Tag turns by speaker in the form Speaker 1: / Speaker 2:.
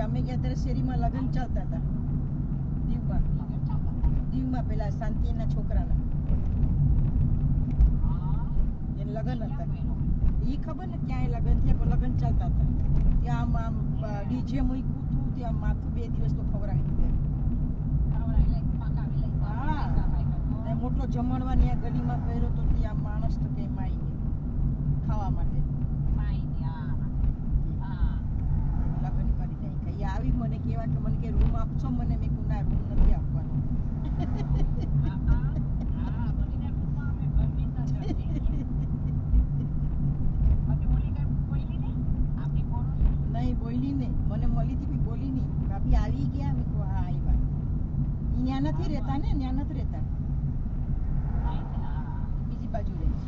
Speaker 1: અમે ગયા ત્યારે શેરીમાં લગ્ન ચાલતા હતા દીવમાં પેલા શાંતિના છોકરાના એને લગ્ન હતા ઈ ખબર ને ક્યાંય લગ્ન થયા પણ લગ્ન ચાલતા હતા ત્યાં આમ ડીજે મૂક્યું હતું ત્યાં માથું 2 દિવસ તો ખવડાવી દીધા હા મોટો જમણવા ત્યાં ગલીમાં કર્યો તો ત્યાં માણસ તો કે માઈ ખાવા માટે લગ્ન કરી નાખ્યા આવી મને કહેવા કે મને કે રૂમ આપશો મને મેં કહ્યું ના રૂમ નથી આપવાનો નહીં બોલી નહીં મને મળી હતી બી બોલી નહીં ભાભી આવી ગયા મેં કહ્યું હા આવ્યા ત્યાં નથી રહેતા ને ત્યાં નથી રહેતા બીજી બાજુ રહે છે